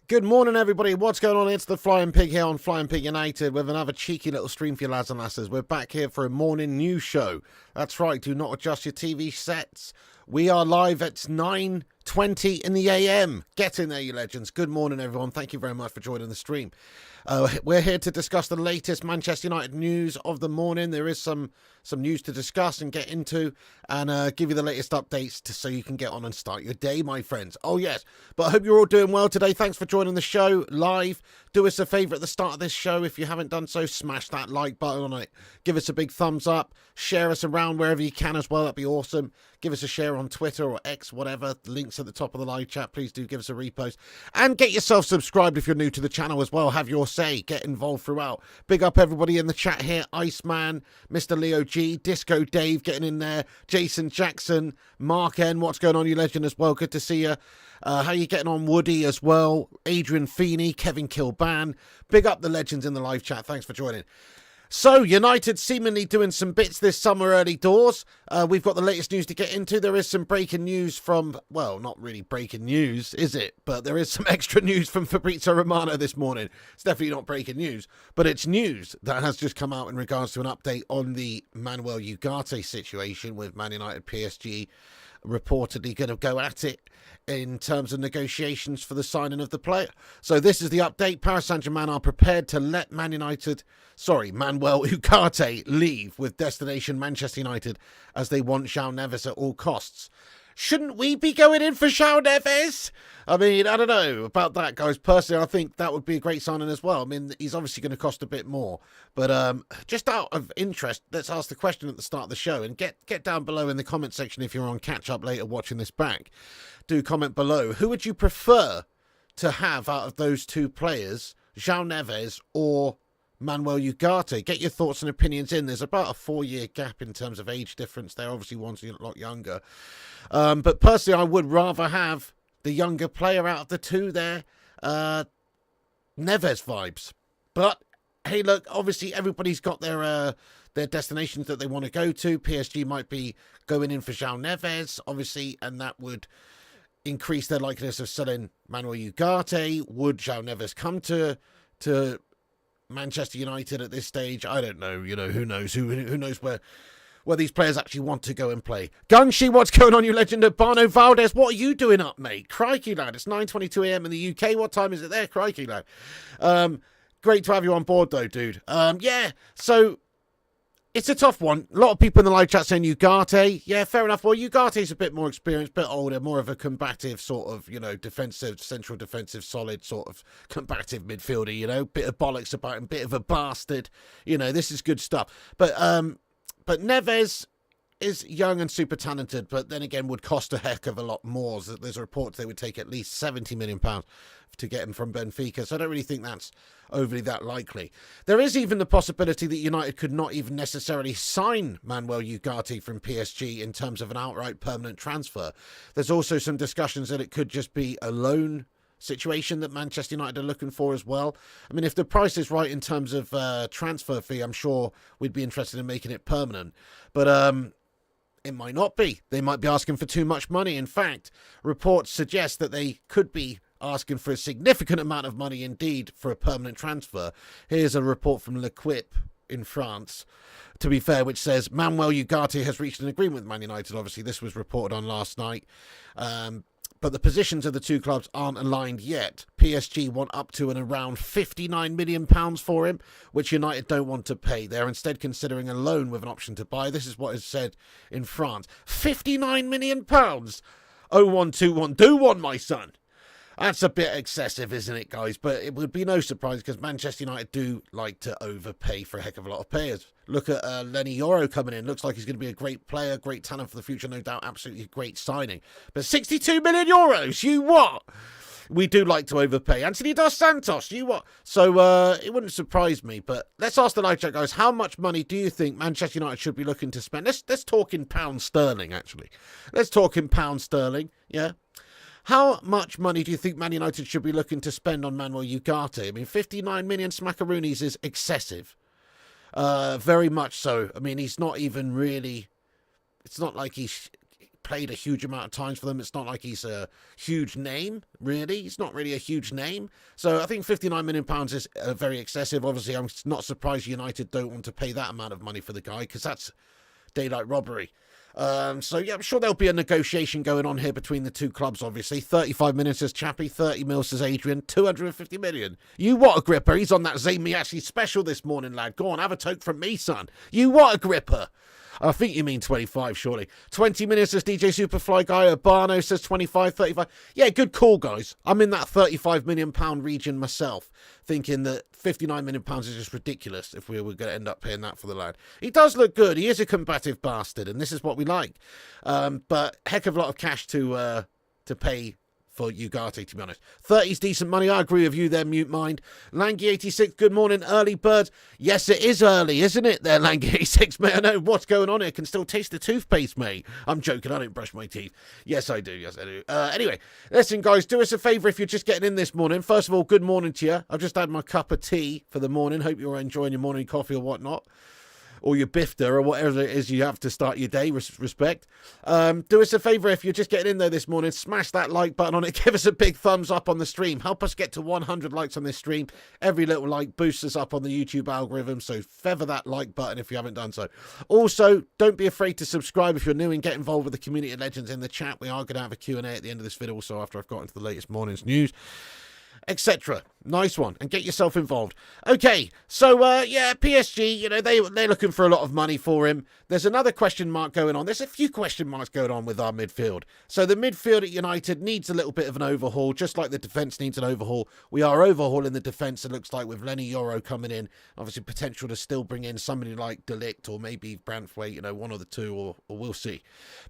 Good morning, everybody. What's going on? It's the Flying Pig here on Flying Pig United with another cheeky little stream for you lads and lasses. We're back here for a morning news show. That's right. Do not adjust your TV sets. We are live at 9:20 in the AM. Get in there, you legends. Good morning, everyone. Thank you very much for joining the stream. We're here to discuss the latest Manchester United news of the morning. There is some news to discuss and get into and give you the latest updates so you can get on and start your day, my friends. Oh, yes. But I hope you're all doing well today. Thanks for joining the show live. Do us a favour at the start of this show. If you haven't done so, smash that like button on it. Give us a big thumbs up. Share us around wherever you can as well. That'd be awesome. Give us a share on Twitter or X, whatever. The link's at the top of the live chat. Please do give us a repost. And get yourself subscribed if you're new to the channel as well. Have your say. Get involved throughout. Big up everybody in the chat here. Iceman, Mr. Leo G, Disco Dave getting in there. Jason Jackson, Mark N. What's going on, you legend, as well? Good to see you. How you getting on, Woody, as well? Adrian Feeney, Kevin Kilban. Big up the legends in the live chat. Thanks for joining. So, United seemingly doing some bits this summer early doors. We've got the latest news to get into. There is some breaking news from, well, not really breaking news, is it? But there is some extra news from Fabrizio Romano this morning. It's definitely not breaking news, but it's news that has just come out in regards to an update on the Manuel Ugarte situation with Man United PSG reportedly going to go at it in terms of negotiations for the signing of the player. So this is the update. Paris Saint-Germain are prepared to let Manuel Ugarte leave with destination Manchester United as they want João Neves at all costs. Shouldn't we be going in for João Neves? I mean, I don't know about that, guys. Personally, I think that would be a great signing as well. I mean, he's obviously going to cost a bit more. But just out of interest, let's ask the question at the start of the show. And get down below in the comment section if you're on catch-up later watching this back. Do comment below. Who would you prefer to have out of those two players, João Neves or Manuel Ugarte? Get your thoughts and opinions in. There's about a 4-year gap in terms of age difference there. Obviously, one's a lot younger. But personally, I would rather have the younger player out of the two there. Neves vibes. But, hey, look, obviously everybody's got their destinations that they want to go to. PSG might be going in for João Neves, obviously, and that would increase their likeliness of selling Manuel Ugarte. Would João Neves come to Manchester United at this stage? I don't know. You know, who knows? Who knows where these players actually want to go and play. Gunshi, what's going on, you legend? Bano Valdez, what are you doing up, mate? Crikey, lad. It's 9:22 AM in the UK. What time is it there? Crikey, lad. Great to have you on board, though, dude. Yeah, so it's a tough one. A lot of people in the live chat saying Ugarte. Yeah, fair enough. Well, Ugarte's a bit more experienced, bit older, more of a combative sort of, you know, defensive, central defensive, solid sort of combative midfielder, you know, bit of bollocks about him, bit of a bastard. You know, this is good stuff. But Neves is young and super talented, but then again would cost a heck of a lot more. There's reports they would take at least £70 million to get him from Benfica, so I don't really think that's overly that likely. There is even the possibility that United could not even necessarily sign Manuel Ugarte from PSG in terms of an outright permanent transfer. There's also some discussions that it could just be a loan situation that Manchester United are looking for as well. I mean, if the price is right in terms of transfer fee, I'm sure we'd be interested in making it permanent. But it might not be. They might be asking for too much money. In fact, reports suggest that they could be asking for a significant amount of money indeed for a permanent transfer. Here's a report from L'Equipe in France, to be fair, which says Manuel Ugarte has reached an agreement with Man United. Obviously, this was reported on last night. But the positions of the two clubs aren't aligned yet. PSG want up to and around £59 million for him, which United don't want to pay. They're instead considering a loan with an option to buy. This is what is said in France. £59 million? 0121, do one, my son. That's a bit excessive, isn't it, guys? But it would be no surprise because Manchester United do like to overpay for a heck of a lot of players. Look at Lenny Yoro coming in. Looks like he's going to be a great player, great talent for the future, no doubt. Absolutely great signing. But 62 million euros, you what? We do like to overpay. Anthony Dos Santos, you what? So it wouldn't surprise me. But let's ask the live chat, guys. How much money do you think Manchester United should be looking to spend? Let's talk in pound sterling, actually. Let's talk in pound sterling, yeah? How much money do you think Man United should be looking to spend on Manuel Ugarte? I mean, 59 million smackaroonies is excessive. Very much so. I mean, he's not even really... It's not like he's played a huge amount of times for them. It's not like he's a huge name, really. He's not really a huge name. So I think £59 million is very excessive. Obviously, I'm not surprised United don't want to pay that amount of money for the guy because that's daylight robbery. So, yeah, I'm sure there'll be a negotiation going on here between the two clubs, obviously. 35 million says Chappie, 30 mil says Adrian, 250 million. You what, Agrippa? He's on that Zayn Miyashi special this morning, lad. Go on, have a toke from me, son. You what, Agrippa? I think you mean 25, surely. 20 minutes says DJ Superfly Guy. Urbano says 25, 35. Yeah, good call, guys. I'm in that £35 million region myself, thinking that £59 million is just ridiculous if we were going to end up paying that for the lad. He does look good. He is a combative bastard, and this is what we like. But heck of a lot of cash to pay for Ugarte, to be honest. 30's decent money. I agree with you there, Mute Mind. Langy86, good morning, early birds. Yes, it is early, isn't it there, Langy86, mate? I know what's going on here. I can still taste the toothpaste, mate. I'm joking. I don't brush my teeth. Yes, I do. Yes, I do. Anyway, listen, guys, do us a favour if you're just getting in this morning. First of all, good morning to you. I've just had my cup of tea for the morning. Hope you're enjoying your morning coffee or whatnot. Or your bifter, or whatever it is you have to start your day, respect. Do us a favour if you're just getting in there this morning, smash that like button on it, give us a big thumbs up on the stream, help us get to 100 likes on this stream. Every little like boosts us up on the YouTube algorithm, so feather that like button if you haven't done so. Also, don't be afraid to subscribe if you're new and get involved with the community legends in the chat. We are going to have a Q&A at the end of this video, also after I've got into the latest morning's news, etc. Nice one, and get yourself involved. Okay, so yeah, PSG, you know, they're looking for a lot of money for him. There's another question mark going on. There's a few question marks going on with our midfield. So the midfield at United needs a little bit of an overhaul, just like the defence needs an overhaul. We are overhauling the defence, it looks like, with Lenny Yoro coming in. Obviously, potential to still bring in somebody like De Ligt or maybe Branthwaite, you know, one of the two, or we'll see.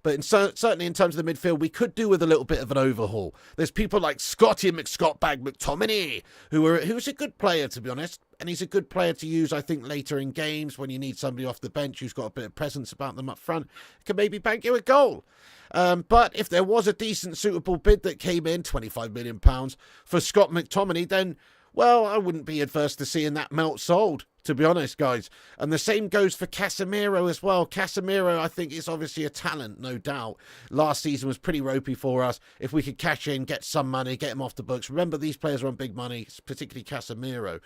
But certainly in terms of the midfield, we could do with a little bit of an overhaul. There's people like Scotty McScottbag McTominay, who's a good player, to be honest, and he's a good player to use, I think, later in games when you need somebody off the bench who's got a bit of presence about them up front, can maybe bank you a goal. But if there was a decent, suitable bid that came in, £25 million for Scott McTominay, then, well, I wouldn't be adverse to seeing that melt sold, to be honest, guys. And the same goes for Casemiro as well. Casemiro, I think, is obviously a talent, no doubt. Last season was pretty ropey for us. If we could cash in, get some money, get him off the books. Remember, these players are on big money, particularly Casemiro.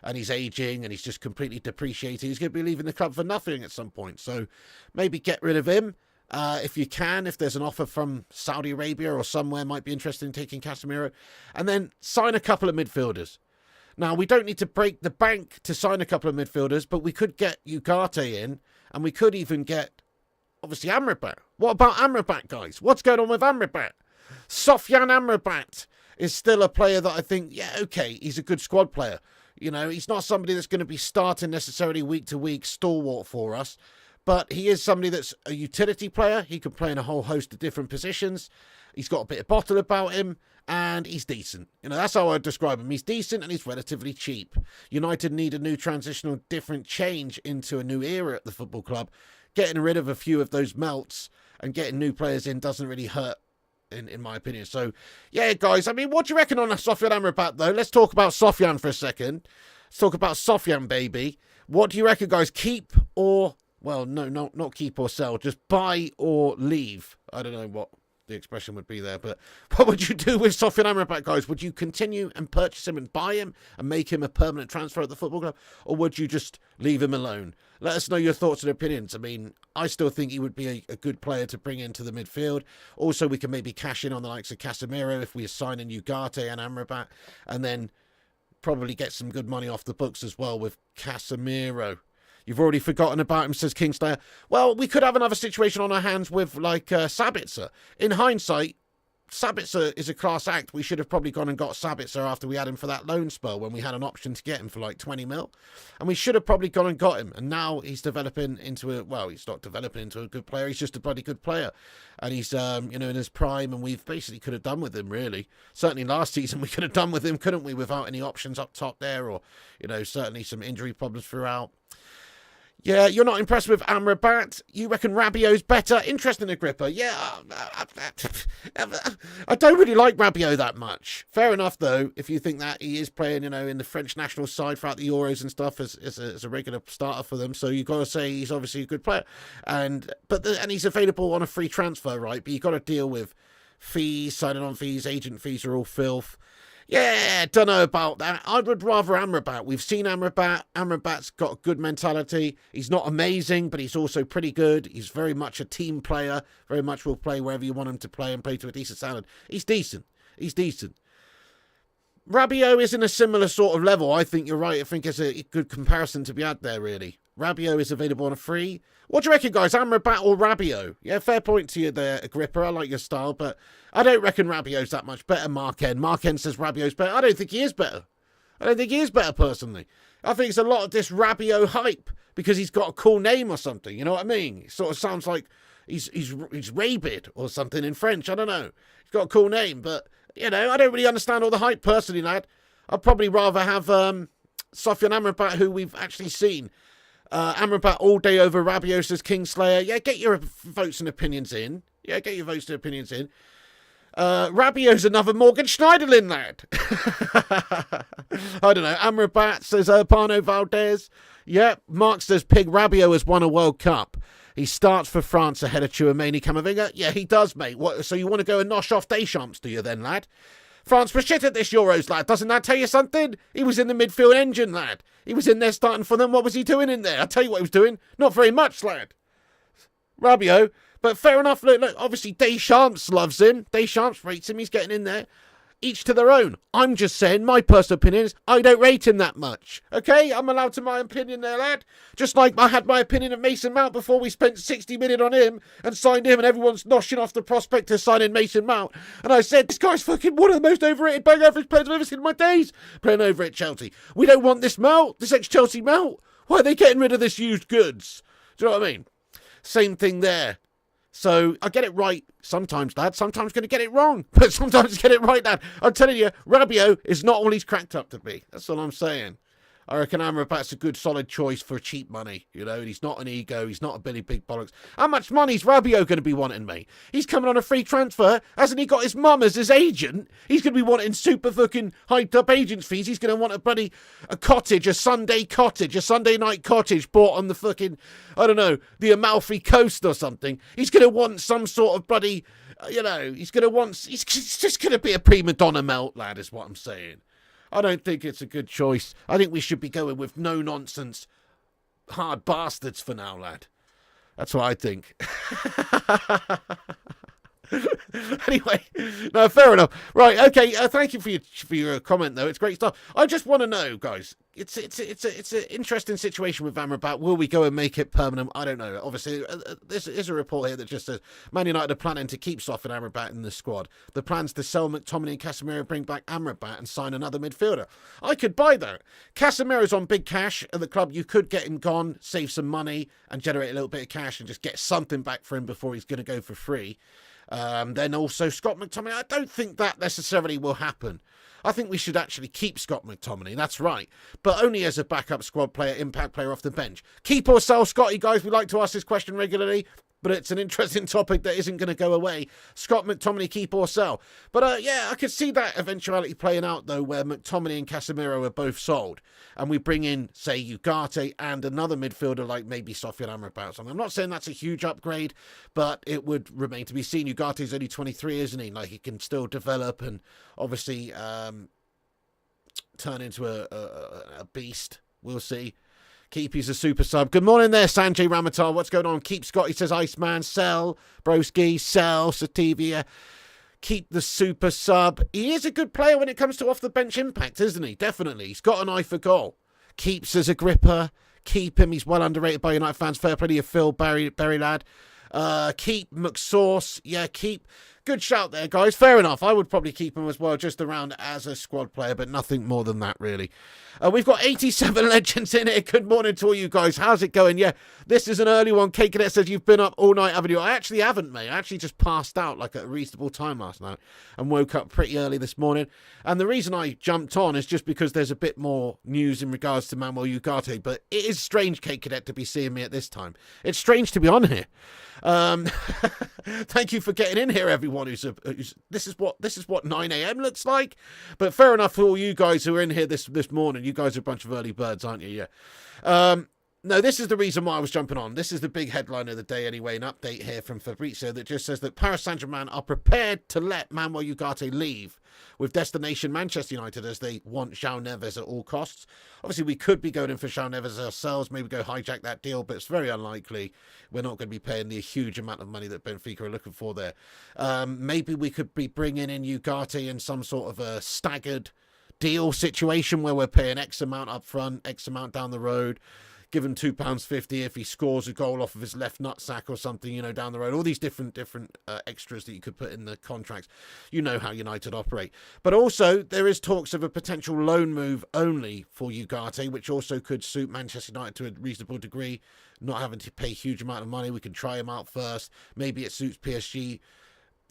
And he's aging, and he's just completely depreciated. He's going to be leaving the club for nothing at some point. So maybe get rid of him. If you can, if there's an offer from Saudi Arabia or somewhere might be interested in taking Casemiro. And then sign a couple of midfielders. Now, we don't need to break the bank to sign a couple of midfielders, but we could get Ugarte in, and we could even get, obviously, Amrabat. What about Amrabat, guys? What's going on with Amrabat? Sofyan Amrabat is still a player that I think, yeah, okay, he's a good squad player. You know, he's not somebody that's going to be starting necessarily week to week, stalwart for us, but he is somebody that's a utility player. He can play in a whole host of different positions. He's got a bit of bottle about him, and he's decent. You know, that's how I'd describe him. He's decent, and he's relatively cheap. United need a new transitional, different change into a new era at the football club. Getting rid of a few of those melts and getting new players in doesn't really hurt, in my opinion. So, yeah, guys, I mean, what do you reckon on Sofyan Amrabat, though? Let's talk about Sofyan for a second. Let's talk about Sofyan, baby. What do you reckon, guys? Keep or... Well, no, not keep or sell. Just buy or leave. I don't know what the expression would be there, but what would you do with Sofyan Amrabat, guys? Would you continue and purchase him and buy him and make him a permanent transfer at the football club, or would you just leave him alone? Let us know your thoughts and opinions. I mean, I still think he would be a good player to bring into the midfield. Also, we can maybe cash in on the likes of Casemiro if we assign in Ugarte and Amrabat, and then probably get some good money off the books as well with Casemiro. You've already forgotten about him, says Kingslayer. Well, we could have another situation on our hands with, like, Sabitzer. In hindsight, Sabitzer is a class act. We should have probably gone and got Sabitzer after we had him for that loan spell when we had an option to get him for like 20 mil. And we should have probably gone and got him. And now he's developing into he's not developing into a good player. He's just a bloody good player. And he's, in his prime, and we've basically could have done with him, really. Certainly last season we could have done with him, couldn't we, without any options up top there, or, certainly some injury problems throughout. Yeah, you're not impressed with Amrabat. You reckon Rabiot's better? Interesting, Agrippa. Yeah, I don't really like Rabiot that much. Fair enough, though, if you think that he is playing, in the French national side throughout the Euros and stuff as a regular starter for them. So you've got to say he's obviously a good player. And he's available on a free transfer, right? But you've got to deal with fees, signing on fees, agent fees are all filth. Yeah, don't know about that. I would rather Amrabat. We've seen Amrabat. Amrabat's got a good mentality. He's not amazing, but he's also pretty good. He's very much a team player. Very much will play wherever you want him to play and play to a decent standard. He's decent. Rabiot is in a similar sort of level. I think you're right. I think it's a good comparison to be had there, really. Rabiot is available on a free. What do you reckon, guys? Amrabat or Rabiot? Yeah, fair point to you there, Agrippa. I like your style, but I don't reckon Rabiot's that much better, Marken. Marken says Rabiot's better. I don't think he is better. Personally. I think it's a lot of this Rabiot hype because he's got a cool name or something. You know what I mean? It sort of sounds like he's rabid or something in French. I don't know. He's got a cool name, but, I don't really understand all the hype personally, lad. I'd probably rather have Sofiane Amrabat, who we've actually seen. Amrabat all day over Rabiot, says Kingslayer. Yeah, get your votes and opinions in. Rabiot's another Morgan Schneiderlin, lad. I don't know. Amrabat says Pano Valdez. Yeah, Mark says Pig Rabiot has won a World Cup. He starts for France ahead of Tchouaméni Camavinga. Yeah, he does, mate. What? So you want to go and nosh off Deschamps, do you then, lad? France was shit at this Euros, lad. Doesn't that tell you something? He was in the midfield engine, lad. He was in there starting for them. What was he doing in there? I'll tell you what he was doing. Not very much, lad. Rabiot. But fair enough. Look, obviously Deschamps loves him. Deschamps rates him. He's getting in there. Each to their own. I'm just saying, my personal opinion is I don't rate him that much. Okay? I'm allowed to my opinion there, lad. Just like I had my opinion of Mason Mount before we spent 60 million on him and signed him, and everyone's noshing off the prospect of signing Mason Mount. And I said, this guy's fucking one of the most overrated bang average players I've ever seen in my days playing over at Chelsea. We don't want this Mount, this ex-Chelsea Mount. Why are they getting rid of this used goods? Do you know what I mean? Same thing there. So I get it right sometimes, lad. Sometimes going to get it wrong, but sometimes get it right, lad. I'm telling you, Rabiot is not all he's cracked up to be. That's all I'm saying. I reckon Amrabat's a good, solid choice for cheap money. And he's not an ego. He's not a Billy Big Bollocks. How much money's Rabiot going to be wanting, mate? He's coming on a free transfer. Hasn't he got his mum as his agent? He's going to be wanting super fucking hyped up agents fees. He's going to want a cottage, a Sunday night cottage bought on the fucking, I don't know, the Amalfi Coast or something. He's going to want some sort of bloody, he's just going to be a prima donna melt, lad, is what I'm saying. I don't think it's a good choice. I think we should be going with no-nonsense hard bastards for now, lad. That's what I think. Anyway, no, fair enough. Right, okay. Thank you for your comment, though. It's great stuff. I just want to know, guys. It's an interesting situation with Amrabat. Will we go and make it permanent? I don't know. Obviously, there's a report here that just says Man United are planning to keep Sofiane Amrabat in the squad. The plans to sell McTominay and Casemiro, bring back Amrabat and sign another midfielder. I could buy that. Casemiro's on big cash at the club. You could get him gone, save some money, and generate a little bit of cash and just get something back for him before he's going to go for free. Then also Scott McTominay. I don't think that necessarily will happen. I think we should actually keep Scott McTominay. That's right. But only as a backup squad player, impact player off the bench. Keep or sell Scotty, guys. We like to ask this question regularly, but it's an interesting topic that isn't going to go away. Scott McTominay, keep or sell. But yeah, I could see that eventuality playing out, though, where McTominay and Casemiro are both sold. And we bring in, say, Ugarte and another midfielder like maybe Sofiane Amrabat. I'm not saying that's a huge upgrade, but it would remain to be seen. Ugarte's only 23, isn't he? Like, he can still develop and obviously turn into a beast. We'll see. Keep, he's a super sub. Good morning there, Sanjay Ramatar. What's going on? Keep Scott, he says, Iceman, sell. Broski, sell. Sativia. Keep the super sub. He is a good player when it comes to off the bench impact, isn't he? Definitely. He's got an eye for goal. Keeps as Agrippa. Keep him. He's well underrated by United fans. Fair play to you, Phil Barry lad. Keep McSauce. Yeah, keep. Good shout there, guys. Fair enough. I would probably keep him as well, just around as a squad player, but nothing more than that, really. We've got 87 legends in here. Good morning to all you guys. How's it going? Yeah, this is an early one. Kate Cadet says you've been up all night, haven't you? I actually haven't, mate. I actually just passed out like at a reasonable time last night and woke up pretty early this morning. And the reason I jumped on is just because there's a bit more news in regards to Manuel Ugarte. But it is strange, Kate Cadet, to be seeing me at this time. It's strange to be on here. Thank you for getting in here, everyone. This is what 9 a.m. looks like. But fair enough for all you guys who are in here this morning. You guys are a bunch of early birds, aren't you? Yeah. No, this is the reason why I was jumping on. This is the big headline of the day anyway, an update here from Fabrizio that just says that Paris Saint-Germain are prepared to let Manuel Ugarte leave with destination Manchester United as they want João Neves at all costs. Obviously, we could be going in for João Neves ourselves, maybe go hijack that deal, but it's very unlikely. We're not going to be paying the huge amount of money that Benfica are looking for there. Maybe we could be bringing in Ugarte in some sort of a staggered deal situation where we're paying X amount up front, X amount down the road. Give him £2.50 if he scores a goal off of his left nutsack or something, you know, down the road. All these different extras that you could put in the contracts. You know how United operate. But also, there is talks of a potential loan move only for Ugarte, which also could suit Manchester United to a reasonable degree, not having to pay a huge amount of money. We can try him out first. Maybe it suits PSG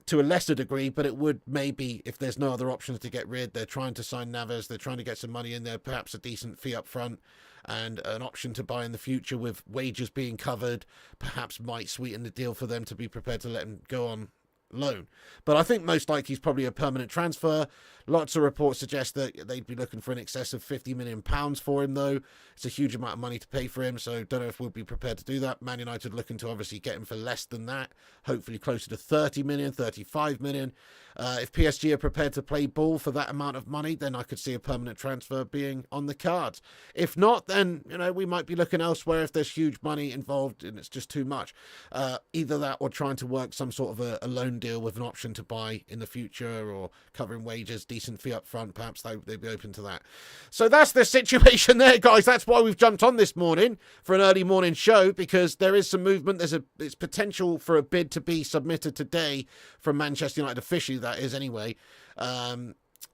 to a lesser degree, but it would maybe, if there's no other options to get rid, they're trying to sign Neves, they're trying to get some money in there, perhaps a decent fee up front, and an option to buy in the future with wages being covered, perhaps might sweeten the deal for them to be prepared to let him go on loan. But I think most likely he's probably a permanent transfer. Lots of reports suggest that they'd be looking for an excess of £50 million for him, though. It's a huge amount of money to pay for him, so don't know if we'll be prepared to do that. Man United looking to obviously get him for less than that, hopefully closer to 30 million, 35 million. If PSG are prepared to play ball for that amount of money, then I could see a permanent transfer being on the cards. If not, then, you know, we might be looking elsewhere if there's huge money involved and it's just too much. Either that or trying to work some sort of a loan deal with an option to buy in the future, or covering wages, decent fee up front. Perhaps they'd be open to that. So that's the situation there, guys. That's why we've jumped on this morning for an early morning show, because there is some movement. It's potential for a bid to be submitted today from Manchester United officially, that is anyway.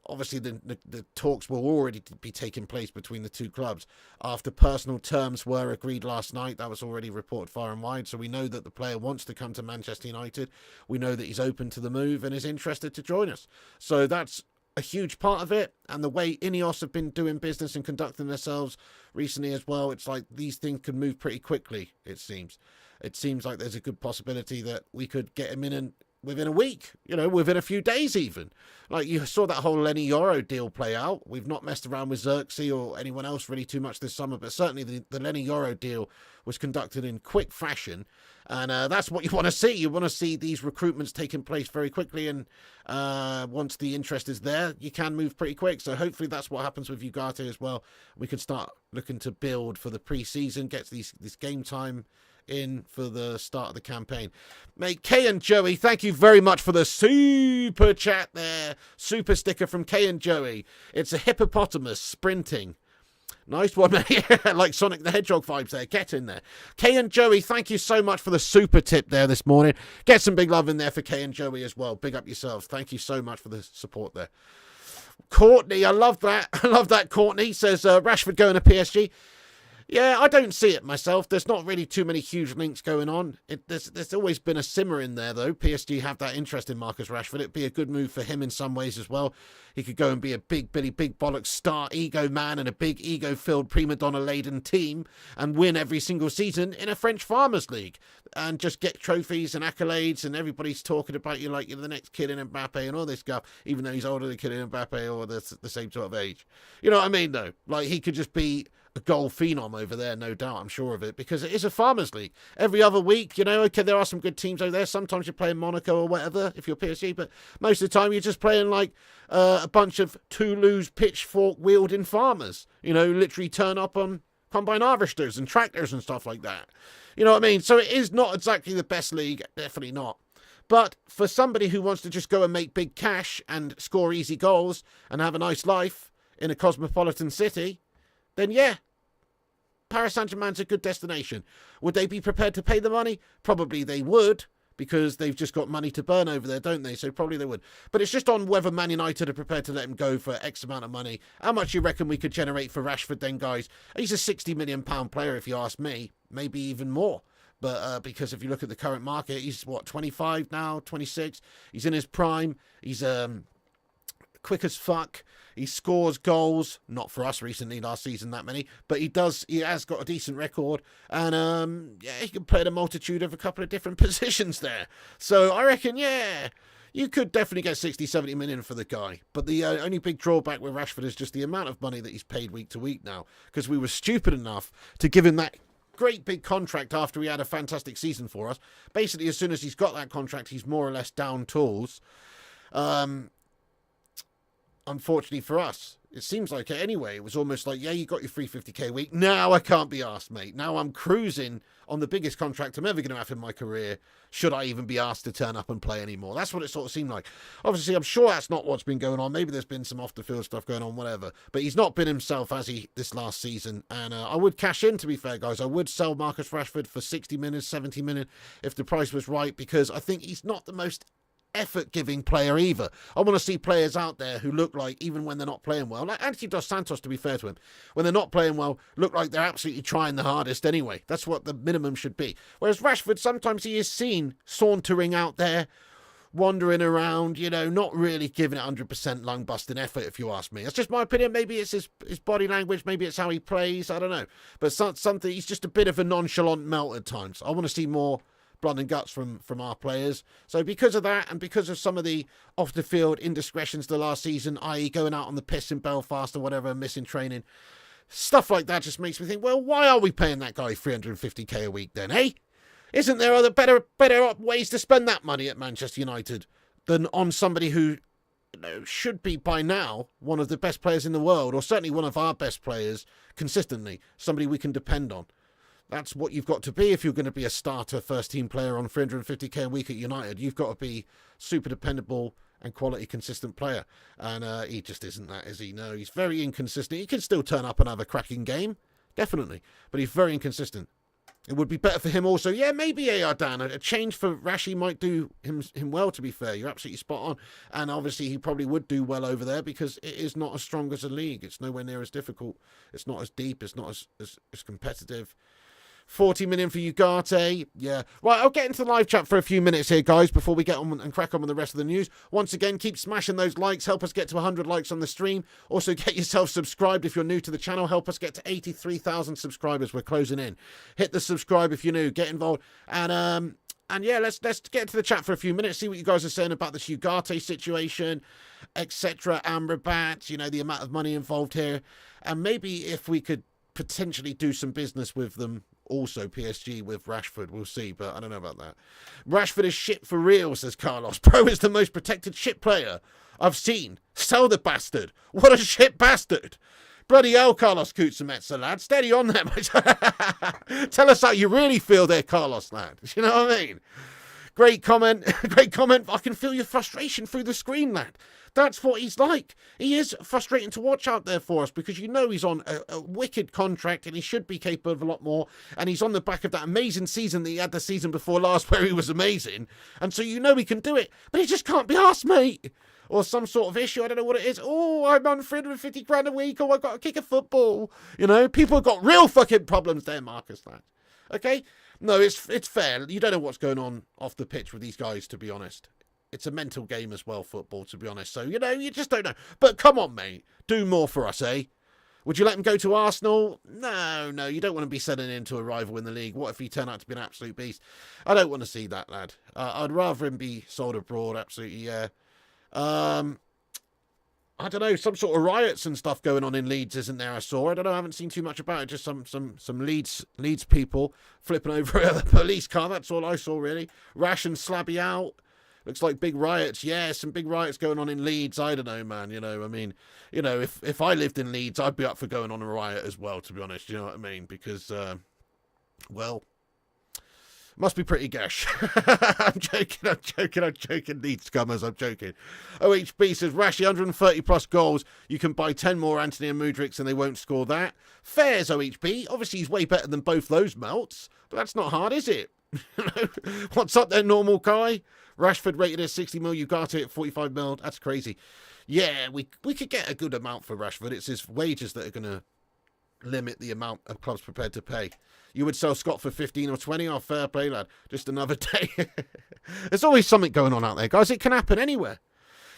Obviously, the talks will already be taking place between the two clubs after personal terms were agreed last night. That was already reported far and wide. So we know that the player wants to come to Manchester United. We know that he's open to the move and is interested to join us. So that's a huge part of it. And the way Ineos have been doing business and conducting themselves recently as well, it's like these things can move pretty quickly, it seems. It seems like there's a good possibility that we could get him in and within a week, you know, within a few days even. Like you saw that whole Lenny Yoro deal play out. We've not messed around with Xerxes or anyone else really too much this summer, but certainly the Lenny Yoro deal was conducted in quick fashion. And that's what you want to see. You want to see these recruitments taking place very quickly. And once the interest is there, you can move pretty quick. So hopefully that's what happens with Ugarte as well. We can start looking to build for the pre-season, get this game time in for the start of the campaign. Mate, Kay and Joey, thank you very much for the super chat there. Super sticker from Kay and Joey. It's a hippopotamus sprinting. Nice one, mate. Like Sonic the Hedgehog vibes there. Get in there. Kay and Joey, thank you so much for the super tip there this morning. Get some big love in there for Kay and Joey as well. Big up yourselves. Thank you so much for the support there. Courtney, I love that. I love that, Courtney. Says Rashford going to PSG. Yeah, I don't see it myself. There's not really too many huge links going on. There's always been a simmer in there, though. PSG have that interest in Marcus Rashford. It'd be a good move for him in some ways as well. He could go and be a big Billy Big Bollocks star ego man in a big ego-filled prima donna-laden team and win every single season in a French Farmers League and just get trophies and accolades, and everybody's talking about you like you're the next Kylian Mbappe and all this stuff, even though he's older than Kylian Mbappe or the same sort of age. You know what I mean, though? Like, he could just be a goal phenom over there, no doubt, I'm sure of it, because it is a Farmers League. Every other week, you know, okay, there are some good teams over there. Sometimes you're playing Monaco or whatever, if you're PSG, but most of the time you're just playing like a bunch of Toulouse pitchfork-wielding farmers, you know, literally turn up on combine harvesters and tractors and stuff like that. You know what I mean? So it is not exactly the best league, definitely not. But for somebody who wants to just go and make big cash and score easy goals and have a nice life in a cosmopolitan city, then yeah, Paris Saint-Germain's a good destination. Would they be prepared to pay the money? Probably they would, because they've just got money to burn over there, don't they? So probably they would. But it's just on whether Man United are prepared to let him go for X amount of money. How much you reckon we could generate for Rashford then, guys? He's a £60 million player, if you ask me. Maybe even more. But because if you look at the current market, he's, 25 now, 26? He's in his prime. He's quick as fuck. He scores goals, not for us recently, last season that many, but he has got a decent record, and he can play at a multitude of a couple of different positions there. So I reckon, you could definitely get 60, 70 million for the guy. But the only big drawback with Rashford is just the amount of money that he's paid week to week now, because we were stupid enough to give him that great big contract after he had a fantastic season for us. Basically, as soon as he's got that contract, he's more or less down tools. Unfortunately for us, it seems like it anyway. It was almost like, you got your 350k a week. Now I can't be asked, mate. Now I'm cruising on the biggest contract I'm ever going to have in my career. Should I even be asked to turn up and play anymore? That's what it sort of seemed like. Obviously, I'm sure that's not what's been going on. Maybe there's been some off-the-field stuff going on, whatever. But he's not been himself, has he, this last season? And I would cash in, to be fair, guys. I would sell Marcus Rashford for 60 million, 70 million if the price was right, because I think he's not the most effort-giving player either. I want to see players out there who look like, even when they're not playing well, like Anthony Dos Santos, to be fair to him, when they're not playing well, look like they're absolutely trying the hardest anyway. That's what the minimum should be. Whereas Rashford, sometimes he is seen sauntering out there, wandering around, not really giving it 100% lung-busting effort, if you ask me. That's just my opinion. Maybe it's his body language, maybe it's how he plays, I don't know. But something, he's just a bit of a nonchalant melt at times. I want to see more blood and guts from our players. So because of that, and because of some of the off-the-field indiscretions the last season, i.e. going out on the piss in Belfast or whatever, missing training, stuff like that just makes me think, well, why are we paying that guy 350k a week then, eh? Isn't there other better ways to spend that money at Manchester United than on somebody who should be by now one of the best players in the world, or certainly one of our best players consistently, somebody we can depend on? That's what you've got to be if you're going to be a starter first-team player on 350k a week at United. You've got to be super dependable and quality consistent player. And he just isn't that, is he? No, he's very inconsistent. He can still turn up and have a cracking game, definitely. But he's very inconsistent. It would be better for him also. Yeah, maybe AR Dan. A change for Rashi might do him well, to be fair. You're absolutely spot on. And obviously he probably would do well over there because it is not as strong as a league. It's nowhere near as difficult. It's not as deep. It's not as competitive. 40 million for Ugarte. Yeah. Right, I'll get into the live chat for a few minutes here, guys, before we get on and crack on with the rest of the news. Once again, keep smashing those likes. Help us get to 100 likes on the stream. Also, get yourself subscribed if you're new to the channel. Help us get to 83,000 subscribers. We're closing in. Hit the subscribe if you're new. Get involved. And yeah, let's get into the chat for a few minutes. See what you guys are saying about this Ugarte situation, etc. Amrabat, the amount of money involved here. And maybe if we could potentially do some business with them. Also, PSG with Rashford, we'll see, but I don't know about that. Rashford is shit for real, says Carlos. Bro is the most protected shit player I've seen. Sell the bastard. What a shit bastard. Bloody hell, Carlos Kutsametsa, lad. Steady on there, mate. Tell us how you really feel there, Carlos, lad. You know what I mean? Great comment. Great comment. I can feel your frustration through the screen, lad. That's what he's like. He is frustrating to watch out there for us because he's on a wicked contract and he should be capable of a lot more. And he's on the back of that amazing season that he had the season before last where he was amazing. And so he can do it. But he just can't be asked, mate. Or some sort of issue. I don't know what it is. Oh, I'm on 350 grand a week. Oh, I've got to kick a football. People have got real fucking problems there, Marcus, lad. Okay? No, it's fair. You don't know what's going on off the pitch with these guys, to be honest. It's a mental game as well, football, to be honest. So, you just don't know. But come on, mate. Do more for us, eh? Would you let him go to Arsenal? No. You don't want to be sending him to a rival in the league. What if he turned out to be an absolute beast? I don't want to see that, lad. I'd rather him be sold abroad, absolutely, yeah. I don't know, some sort of riots and stuff going on in Leeds, isn't there? I saw. I don't know. I haven't seen too much about it. Just some Leeds people flipping over a police car. That's all I saw, really. Rash and Slabby out. Looks like big riots. Yeah, some big riots going on in Leeds. I don't know, man. If I lived in Leeds, I'd be up for going on a riot as well, to be honest. You know what I mean? Because, must be pretty gash. I'm joking. Leeds scummers, I'm joking. OHB says, Rashi, 130 plus goals. You can buy 10 more Anthony and Mudryks and they won't score that. Fairs, OHB. Obviously, he's way better than both those melts. But that's not hard, is it? What's up there, normal guy? Rashford rated at 60 mil, Ugarte at 45 mil. That's crazy. Yeah, we could get a good amount for Rashford. It's his wages that are going to limit the amount of clubs prepared to pay. You would sell Scott for 15 or 20? Oh, fair play, lad. Just another day. There's always something going on out there, guys. It can happen anywhere.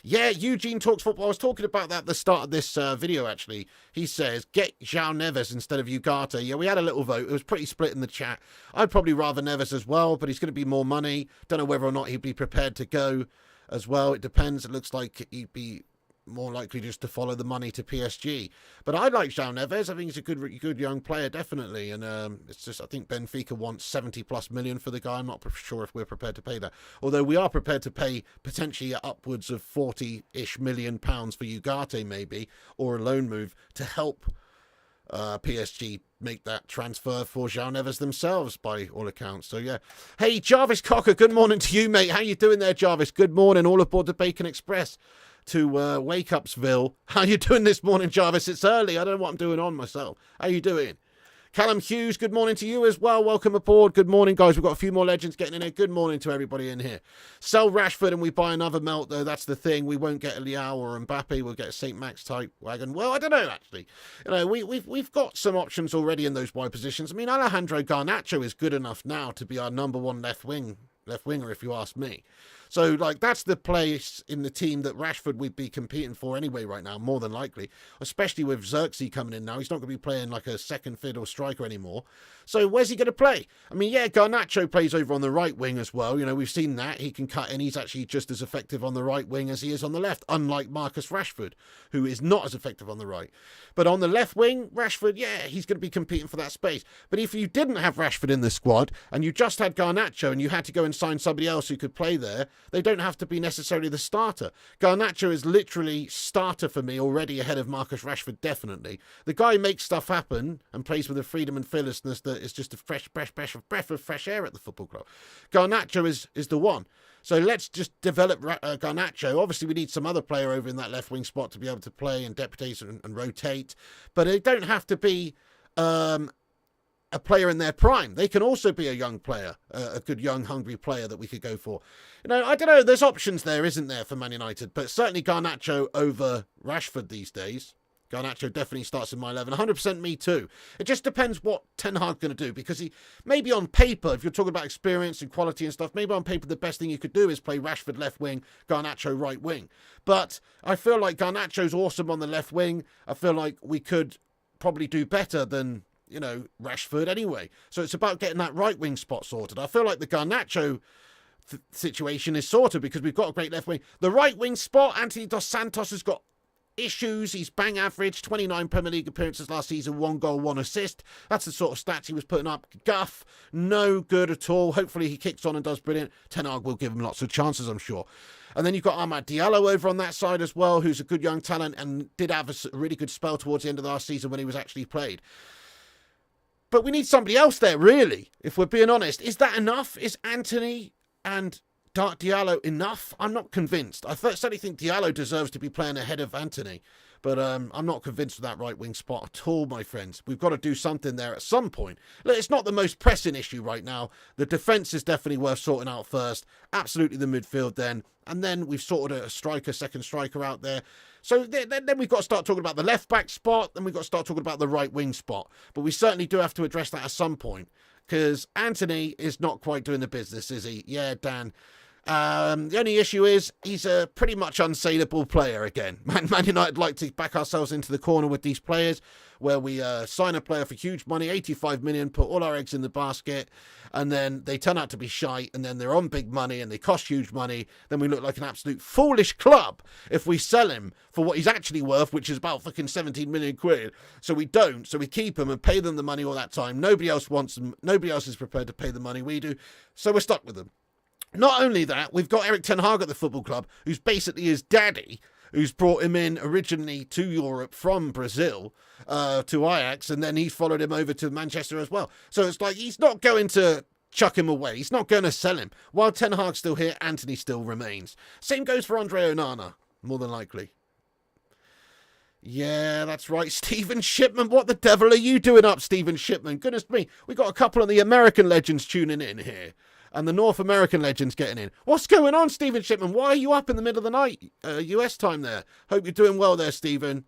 Yeah, Eugene Talks Football. I was talking about that at the start of this video, actually. He says, get João Neves instead of Ugarte. Yeah, we had a little vote. It was pretty split in the chat. I'd probably rather Neves as well, but he's going to be more money. Don't know whether or not he'd be prepared to go as well. It depends. It looks like he'd be more likely just to follow the money to PSG. But I like João Neves. I think he's a good young player, definitely. And it's just, I think Benfica wants 70 plus million for the guy. I'm not sure if we're prepared to pay that. Although we are prepared to pay potentially upwards of 40-ish million pounds for Ugarte, maybe, or a loan move to help PSG make that transfer for João Neves themselves, by all accounts. So yeah. Hey, Jarvis Cocker, good morning to you, mate. How you doing there, Jarvis? Good morning. All aboard the Bacon Express to Wake Upsville. How you doing this morning, Jarvis? It's early. I don't know what I'm doing on myself. How you doing? Callum Hughes, good morning to you as well. Welcome aboard. Good morning, guys. We've got a few more legends getting in here. Good morning to everybody in here. Sell Rashford and we buy another melt, though. That's the thing. We won't get a Leao or Mbappe. We'll get a St. Max type wagon. Well, I don't know, actually. You know, we've got some options already in those wide positions. I mean, Alejandro Garnacho is good enough now to be our number one left winger, if you ask me. So, like, that's the place in the team that Rashford would be competing for anyway right now, more than likely. Especially with Xerxes coming in now. He's not going to be playing like a second fiddle striker anymore. So, where's he going to play? I mean, yeah, Garnacho plays over on the right wing as well. You know, we've seen that. He can cut in. He's actually just as effective on the right wing as he is on the left, unlike Marcus Rashford, who is not as effective on the right. But on the left wing, Rashford, yeah, he's going to be competing for that space. But if you didn't have Rashford in the squad and you just had Garnacho and you had to go and sign somebody else who could play there, they don't have to be necessarily the starter. Garnacho is literally starter for me already ahead of Marcus Rashford, definitely. The guy makes stuff happen and plays with a freedom and fearlessness that is just a breath of fresh air at the football club. Garnacho is the one. So let's just develop Garnacho. Obviously, we need some other player over in that left wing spot to be able to play and deputate and rotate. But it don't have to be a player in their prime. They can also be a young player, a good young hungry player that we could go for. You know, I don't know, there's options there, isn't there, for Man United? But certainly Garnacho over Rashford these days. Garnacho definitely starts in my 11. 100% me too. It just depends what Ten Hag's going to do, because he maybe on paper, if you're talking about experience and quality and stuff, maybe on paper the best thing you could do is play Rashford left wing, Garnacho right wing. But I feel like Garnacho's awesome on the left wing. I feel like we could probably do better than, you know, Rashford anyway. So it's about getting that right wing spot sorted. I feel like the Garnacho situation is sorted because we've got a great left wing. The right wing spot, Anthony Dos Santos has got issues. He's bang average, 29 Premier League appearances last season, 1 goal, 1 assist. That's the sort of stats he was putting up. Guff, no good at all. Hopefully he kicks on and does brilliant. Ten Hag will give him lots of chances, I'm sure. And then you've got Amad Diallo over on that side as well, who's a good young talent and did have a really good spell towards the end of last season when he was actually played. But we need somebody else there, really, if we're being honest. Is that enough? Is Anthony and Diallo enough? I'm not convinced. I certainly think Diallo deserves to be playing ahead of Anthony. But I'm not convinced of that right wing spot at all, my friends. We've got to do something there at some point. Look, it's not the most pressing issue right now. The defence is definitely worth sorting out first. Absolutely the midfield then. And then we've sorted a striker, second striker out there. So then we've got to start talking about the left-back spot. Then we've got to start talking about the right wing spot. But we certainly do have to address that at some point. Because Anthony is not quite doing the business, is he? Yeah, Dan. The only issue is he's a pretty much unsaleable player again. Man United like to back ourselves into the corner with these players where we sign a player for huge money, 85 million, put all our eggs in the basket, and then they turn out to be shite, and then they're on big money and they cost huge money. Then we look like an absolute foolish club if we sell him for what he's actually worth, which is about fucking 17 million quid. So we don't. So we keep him and pay them the money all that time. Nobody else wants them. Nobody else is prepared to pay the money we do. So we're stuck with them. Not only that, we've got Erik ten Hag at the football club, who's basically his daddy, who's brought him in originally to Europe from Brazil, to Ajax, and then he's followed him over to Manchester as well. So it's like he's not going to chuck him away. He's not going to sell him. While Ten Hag's still here, Anthony still remains. Same goes for Andre Onana, more than likely. Yeah, that's right. Stephen Shipman. What the devil are you doing up, Stephen Shipman? Goodness me. We got a couple of the American legends tuning in here. And the North American legends getting in. What's going on, Stephen Shipman? Why are you up in the middle of the night? US time there. Hope you're doing well there, Stephen.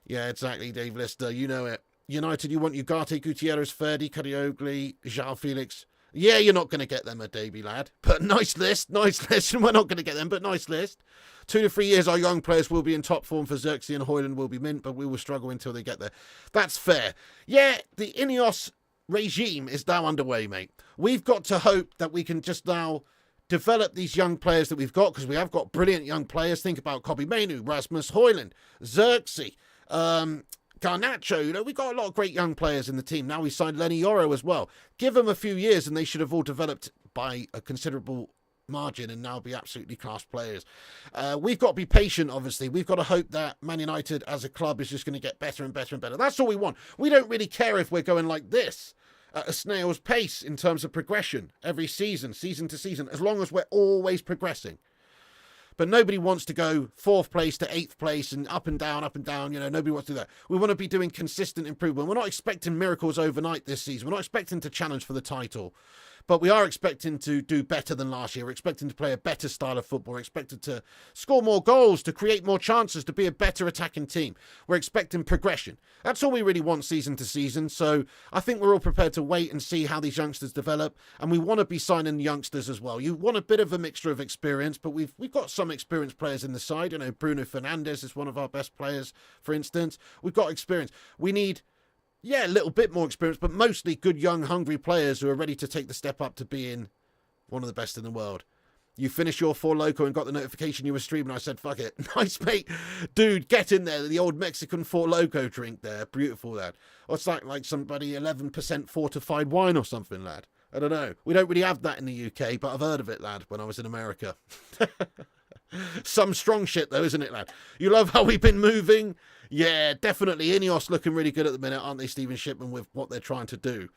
Yeah, exactly, Dave Lister. You know it. United, you want Ugarte, Gutierrez, Ferdi, Kadiogli, João Felix. Yeah, you're not going to get them a Davy, lad. But nice list, nice list. We're not going to get them, but nice list. 2 to 3 years, our young players will be in top form. For Xerxes and Hoyland will be mint, but we will struggle until they get there. That's fair. Yeah, the Ineos regime is now underway, mate. We've got to hope that we can just now develop these young players that we've got, because we have got brilliant young players. Think about Kobe Mainu, Rasmus Hoyland, Xerxes, Garnacho. We've got a lot of great young players in the team. Now we signed Lenny Yoro as well. Give them a few years and they should have all developed by a considerable margin and now be absolutely class players. We've got to be patient, obviously. We've got to hope that Man United as a club is just going to get better and better and better. That's all we want. We don't really care if we're going like this at a snail's pace in terms of progression every season to season, as long as we're always progressing. But nobody wants to go 4th place to 8th place and up and down, nobody wants to do that. We want to be doing consistent improvement. We're not expecting miracles overnight this season. We're not expecting to challenge for the title. But we are expecting to do better than last year. We're expecting to play a better style of football. We're expected to score more goals, to create more chances, to be a better attacking team. We're expecting progression. That's all we really want season to season. So I think we're all prepared to wait and see how these youngsters develop. And we want to be signing youngsters as well. You want a bit of a mixture of experience, but we've got some experienced players in the side. Bruno Fernandes is one of our best players, for instance. We've got experience. We need... a little bit more experience, but mostly good, young, hungry players who are ready to take the step up to being one of the best in the world. You finished your Four Loko and got the notification you were streaming. I said, fuck it. Nice, mate. Dude, get in there. The old Mexican Four Loko drink there. Beautiful, lad. What's that, like somebody 11% fortified wine or something, lad? I don't know. We don't really have that in the UK, but I've heard of it, lad, when I was in America. Some strong shit, though, isn't it, lad? You love how we've been moving? Yeah, definitely. Ineos looking really good at the minute, aren't they, Stephen Shipman, with what they're trying to do?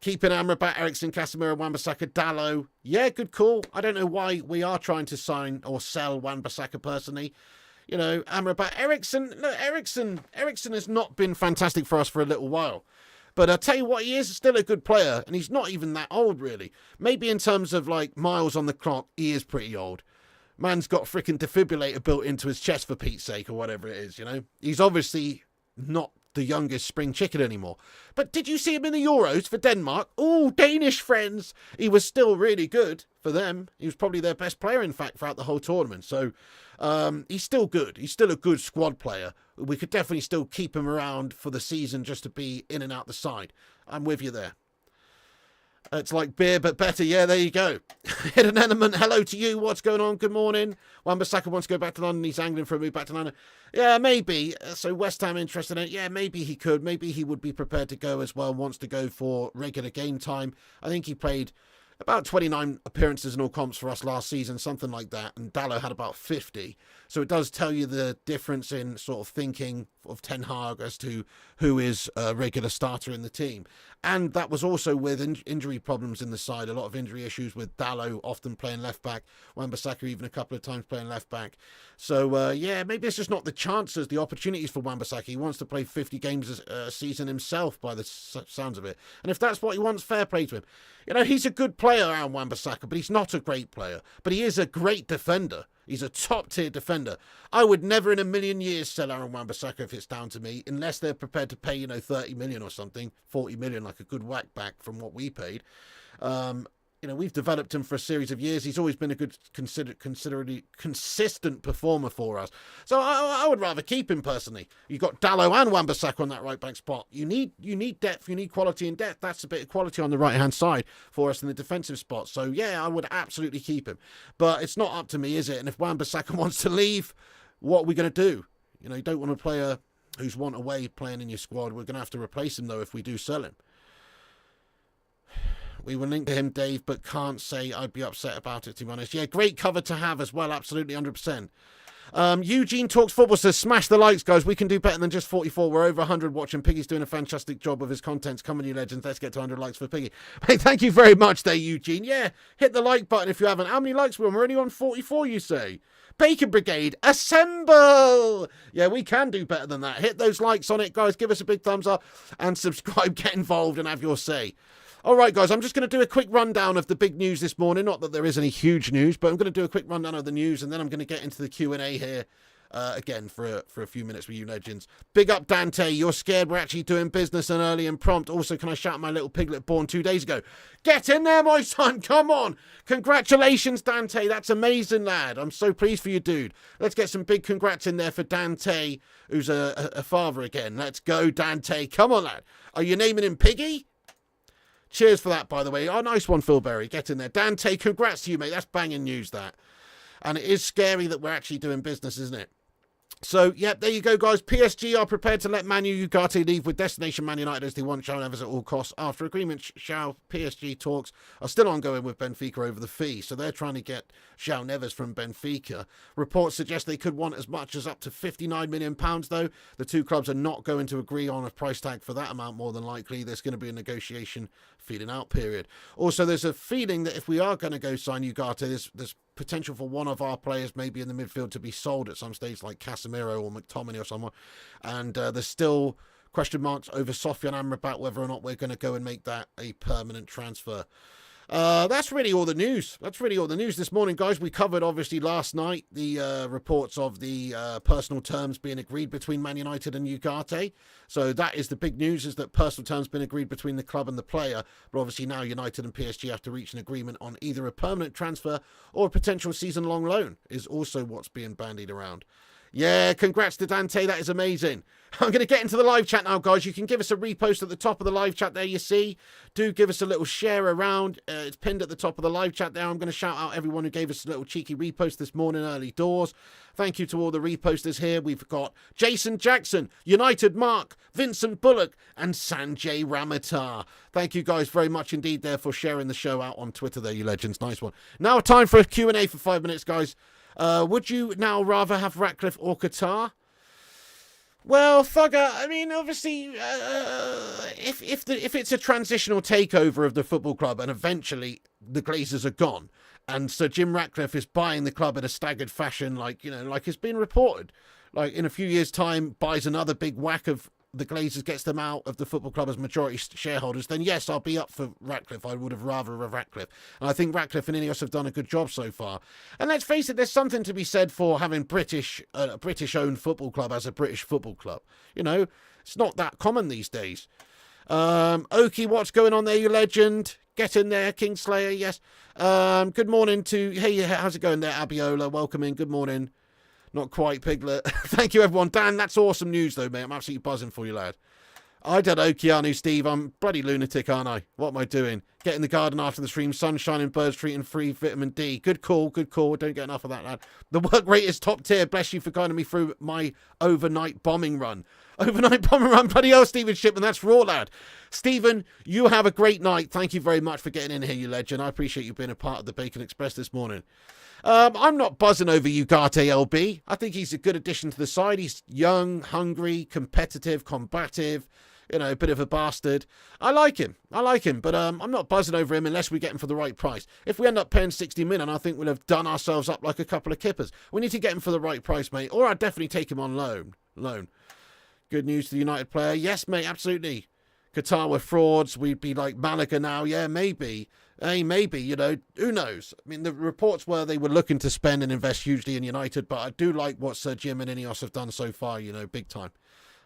Keeping Amrabat, Ericsson, Casemiro, Wan-Bissaka, Dalot. Yeah, good call. I don't know why we are trying to sign or sell Wan-Bissaka personally. Amrabat, Ericsson. No, Ericsson has not been fantastic for us for a little while. But I'll tell you what, he is still a good player, and he's not even that old, really. Maybe in terms of, miles on the clock, he is pretty old. Man's got a freaking defibrillator built into his chest, for Pete's sake, or whatever it is, He's obviously not the youngest spring chicken anymore. But did you see him in the Euros for Denmark? Oh, Danish friends. He was still really good for them. He was probably their best player, in fact, throughout the whole tournament. So he's still good. He's still a good squad player. We could definitely still keep him around for the season just to be in and out the side. I'm with you there. It's like beer, but better. Yeah, there you go. Hidden Element, hello to you. What's going on? Good morning. Wan-Bissaka wants to go back to London. He's angling for a move back to London. Yeah, maybe. So West Ham interested in it. Yeah, maybe he could. Maybe he would be prepared to go as well. Wants to go for regular game time. I think he played about 29 appearances in all comps for us last season, something like that. And Dalot had about 50. So it does tell you the difference in sort of thinking of Ten Hag as to who is a regular starter in the team. And that was also with injury problems in the side, a lot of injury issues with Dalot often playing left back, Wan-Bissaka even a couple of times playing left back. So, maybe it's just not the chances, the opportunities for Wan-Bissaka. He wants to play 50 games a season himself by the sounds of it. And if that's what he wants, fair play to him. He's a good player, Aaron Wan-Bissaka, but he's not a great player. But he is a great defender. He's a top-tier defender. I would never in a million years sell Aaron Wan-Bissaka if it's down to me, unless they're prepared to pay, 30 million or something, 40 million, like a good whack back from what we paid. We've developed him for a series of years. He's always been a good, considerably consistent performer for us. So I would rather keep him personally. You've got Dalot and Wan-Bissaka on that right back spot. You need depth. You need quality in depth. That's a bit of quality on the right hand side for us in the defensive spot. So yeah, I would absolutely keep him. But it's not up to me, is it? And if Wan-Bissaka wants to leave, what are we going to do? You don't want a player who's one away playing in your squad. We're going to have to replace him though if we do sell him. We will link to him, Dave, but can't say I'd be upset about it, to be honest. Yeah, great cover to have as well, absolutely, 100%. Eugene Talks Football says, smash the likes, guys. We can do better than just 44. We're over 100 watching. Piggy's doing a fantastic job with his contents. Come on, you legends. Let's get to 100 likes for Piggy. Hey, thank you very much there, Eugene. Yeah, hit the like button if you haven't. How many likes we're on? We're only on 44, you say. Bacon Brigade, assemble! Yeah, we can do better than that. Hit those likes on it, guys. Give us a big thumbs up and subscribe. Get involved and have your say. All right, guys, I'm just going to do a quick rundown of the big news this morning. Not that there is any huge news, but I'm going to do a quick rundown of the news, and then I'm going to get into the Q&A here again for a few minutes with you legends. Big up, Dante. You're scared we're actually doing business and early and prompt. Also, can I shout my little piglet born 2 days ago? Get in there, my son. Come on. Congratulations, Dante. That's amazing, lad. I'm so pleased for you, dude. Let's get some big congrats in there for Dante, who's a father again. Let's go, Dante. Come on, lad. Are you naming him Piggy? Cheers for that, by the way. Oh, nice one, Phil Berry. Get in there. Dante, congrats to you, mate. That's banging news, that. And it is scary that we're actually doing business, isn't it? So, yeah, there you go, guys. PSG are prepared to let Manuel Ugarte leave with destination Man United as they want João Neves at all costs. After agreement, PSG talks are still ongoing with Benfica over the fee. So they're trying to get João Neves from Benfica. Reports suggest they could want as much as up to £59 million, though. The two clubs are not going to agree on a price tag for that amount, more than likely. There's going to be a negotiation feeling out period. Also, there's a feeling that if we are going to go sign Ugarte, there's potential for one of our players maybe in the midfield to be sold at some stage, like Casemiro or McTominay or someone. And there's still question marks over Sofian Amrabat whether or not we're going to go and make that a permanent transfer. That's really all the news. That's really all the news this morning, guys. We covered, obviously, last night the reports of the personal terms being agreed between Man United and Ugarte. So that is the big news, is that personal terms been agreed between the club and the player. But obviously now United and PSG have to reach an agreement on either a permanent transfer or a potential season-long loan is also what's being bandied around. Yeah, congrats to Dante. That is amazing. I'm going to get into the live chat now, guys. You can give us a repost at the top of the live chat there, you see. Do give us a little share around. It's pinned at the top of the live chat there. I'm going to shout out everyone who gave us a little cheeky repost this morning, early doors. Thank you to all the reposters here. We've got Jason Jackson, United Mark, Vincent Bullock, and Sanjay Ramatar. Thank you guys very much indeed there for sharing the show out on Twitter there, you legends. Nice one. Now time for a Q&A for 5 minutes, guys. Would you now rather have Ratcliffe or Qatar? Well, Thugger, I mean, obviously, if it's a transitional takeover of the football club and eventually the Glazers are gone, and Sir Jim Ratcliffe is buying the club in a staggered fashion, like it's been reported, like in a few years' time, buys another big whack of the Glazers, gets them out of the football club as majority shareholders, then yes, I'll be up for Ratcliffe. I would have rather have Ratcliffe. And I think Ratcliffe and Ineos have done a good job so far. And let's face it, there's something to be said for having a British-owned football club as a British football club. You know, it's not that common these days. Oki, what's going on there, you legend? Get in there, Kingslayer, yes. Good morning to, hey, how's it going there, Abiola? Welcome in, good morning. Not quite, Piglet. Thank you, everyone. Dan, that's awesome news, though, mate. I'm absolutely buzzing for you, lad. I don't know, Keanu, Steve. I'm bloody lunatic, aren't I? What am I doing? Get in the garden after the stream. Sun shining, birds treating, free vitamin D. Good call, good call. Don't get enough of that, lad. The work rate is top tier. Bless you for guiding me through my overnight bombing run. Overnight bombing run. Bloody hell, Stephen Shipman. That's raw, lad. Stephen, you have a great night. Thank you very much for getting in here, you legend. I appreciate you being a part of the Bacon Express this morning. I'm not buzzing over Ugarte, LB. I think he's a good addition to the side. He's young, hungry, competitive, combative, you know, a bit of a bastard. I like him, but I'm not buzzing over him unless we get him for the right price. If we end up paying 60 million, I think we'll have done ourselves up like a couple of kippers. We need to get him for the right price, mate, or I'd definitely take him on loan. Good news to the United player. Yes, mate, absolutely. Qatar were frauds. We'd be like Malaga now. Yeah, maybe. Hey, maybe, you know, who knows? I mean, the reports were they were looking to spend and invest hugely in United, but I do like what Sir Jim and Ineos have done so far, you know, big time.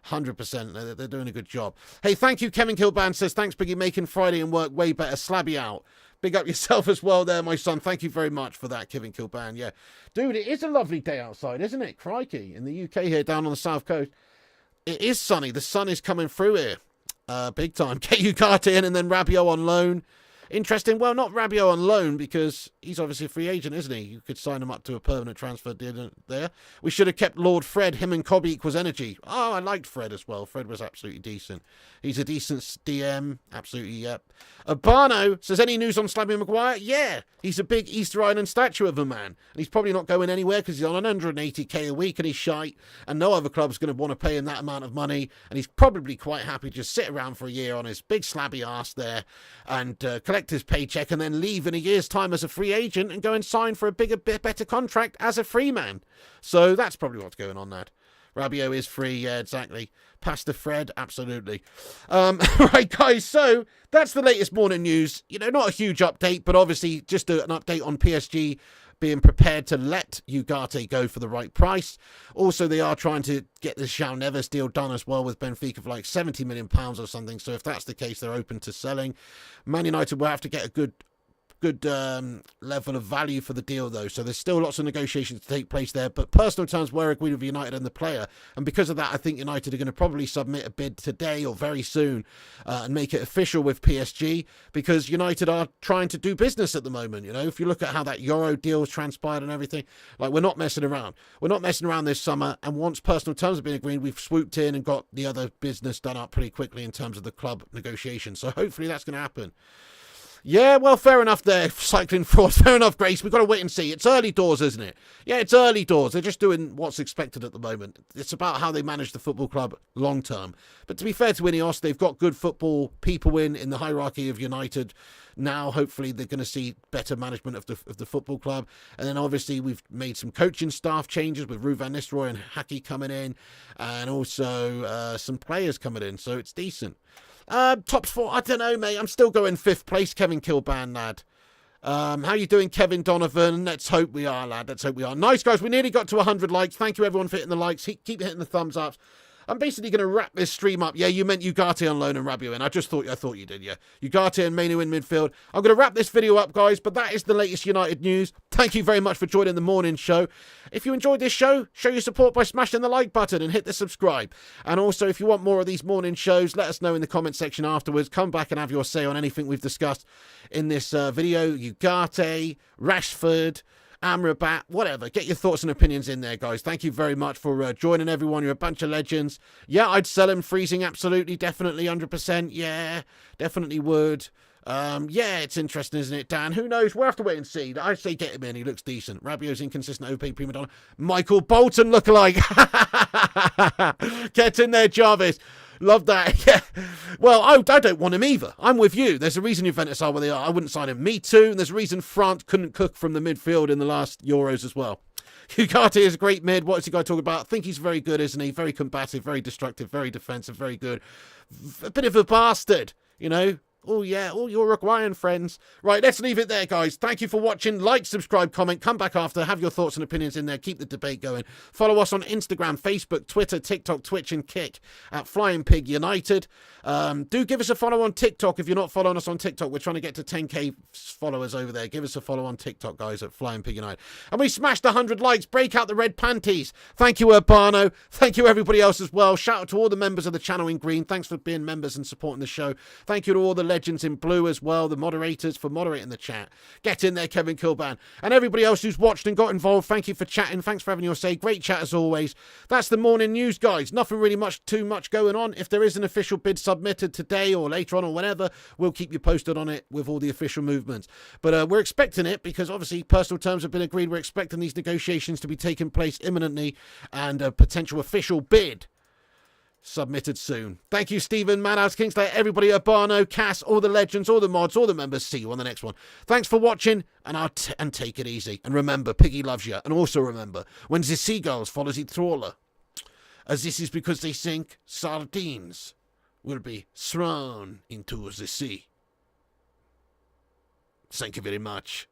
100%. They're doing a good job. Hey, thank you. Kevin Kilban says, thanks, Biggie, making Friday and work way better. Slabby out. Big up yourself as well there, my son. Thank you very much for that, Kevin Kilban. Yeah. Dude, it is a lovely day outside, isn't it? Crikey. In the UK here, down on the south coast. It is sunny. The sun is coming through here. Big time. Get Ugarte in and then Rabiot on loan. Interesting. Well, not Rabiot on loan because he's obviously a free agent, isn't he? You could sign him up to a permanent transfer deal there. We should have kept Lord Fred. Him and Cobby equals energy. Oh, I liked Fred as well. Fred was absolutely decent. He's a decent DM. Absolutely, yep. Urbano says, any news on Slabby Maguire? Yeah, he's a big Easter Island statue of a man. And he's probably not going anywhere because he's on 180k a week and he's shite. And no other club's going to want to pay him that amount of money. And he's probably quite happy to just sit around for a year on his big slabby arse there and collect his paycheck and then leave in a year's time as a free agent and go and sign for a bigger, better contract as a free man. So that's probably what's going on, Nat. Rabiot is free, yeah, exactly. Pastor Fred, absolutely. Right, guys, so that's the latest morning news. You know, not a huge update, but obviously just an update on PSG being prepared to let Ugarte go for the right price. Also, they are trying to get the João Neves deal done as well with Benfica for like £70 million or something. So if that's the case, they're open to selling. Man United will have to get a good level of value for the deal though, so there's still lots of negotiations to take place there, but personal terms were agreed with United and the player, and because of that I think United are going to probably submit a bid today or very soon and make it official with PSG, because United are trying to do business at the moment. You know, if you look at how that Euro deal has transpired and everything, like, we're not messing around this summer, and once personal terms have been agreed, we've swooped in and got the other business done up pretty quickly in terms of the club negotiations, so hopefully that's going to happen. Yeah, well, fair enough there, Cycling Fraud. Fair enough, Grace. We've got to wait and see. It's early doors, isn't it? Yeah, it's early doors. They're just doing what's expected at the moment. It's about how they manage the football club long term. But to be fair to Ineos, they've got good football people in the hierarchy of United. Now, hopefully, they're going to see better management of the football club. And then, obviously, we've made some coaching staff changes with Ruud van Nistelrooy and Haki coming in. And also some players coming in. So it's decent. Top 4, I don't know, mate. I'm still going 5th place, Kevin Kilban, lad. How you doing, Kevin Donovan? Let's hope we are, lad. Let's hope we are. Nice, guys. We nearly got to 100 likes. Thank you, everyone, for hitting the likes. Keep hitting the thumbs up. I'm basically going to wrap this stream up. Yeah, you meant Ugarte on loan and Rabiot in. I thought you did, yeah. Ugarte and Manu in midfield. I'm going to wrap this video up, guys, but that is the latest United news. Thank you very much for joining the morning show. If you enjoyed this show, show your support by smashing the like button and hit the subscribe. And also, if you want more of these morning shows, let us know in the comment section afterwards. Come back and have your say on anything we've discussed in this video. Ugarte, Rashford, Amrabat, whatever. Get your thoughts and opinions in there, guys. Thank you very much for joining, everyone. You're a bunch of legends. Yeah, I'd sell him freezing, absolutely, definitely, 100%. Yeah, definitely would. Yeah, it's interesting, isn't it, Dan? Who knows? We'll have to wait and see. I say get him in. He looks decent. Rabiot's inconsistent, OP prima donna. Michael Bolton lookalike. Get in there, Jarvis. Love that. Yeah. Well, I don't want him either. I'm with you. There's a reason Juventus are where they are. I wouldn't sign him. Me too. And there's a reason France couldn't cook from the midfield in the last Euros as well. Ugarte is a great mid. What is he guy talking about? I think he's very good, isn't he? Very combative, very destructive, very defensive, very good. A bit of a bastard, you know? Oh, yeah, all your Uruguayan friends. Right, let's leave it there, guys. Thank you for watching. Like, subscribe, comment. Come back after. Have your thoughts and opinions in there. Keep the debate going. Follow us on Instagram, Facebook, Twitter, TikTok, Twitch, and Kick at Flying Pig United. Do give us a follow on TikTok if you're not following us on TikTok. We're trying to get to 10k followers over there. Give us a follow on TikTok, guys, at Flying Pig United. And we smashed 100 likes. Break out the red panties. Thank you, Urbano. Thank you, everybody else as well. Shout out to all the members of the channel in green. Thanks for being members and supporting the show. Thank you to all the legends in blue as well, the moderators, for moderating the chat. Get in there, Kevin Kilban. And everybody else who's watched and got involved, thank you for chatting. Thanks for having your say. Great chat as always. That's the morning news, guys. Nothing really too much going on. If there is an official bid submitted today or later on or whenever, we'll keep you posted on it with all the official movements. But we're expecting it because obviously personal terms have been agreed. We're expecting these negotiations to be taking place imminently and a potential official bid submitted soon. Thank you, Stephen, Manhouse, Kingslayer, everybody, Urbano, Cass, all the legends, all the mods, all the members. See you on the next one. Thanks for watching, and and take it easy. And remember, Piggy loves you. And also remember, when the seagulls follow the trawler, as this is because they think sardines will be thrown into the sea. Thank you very much.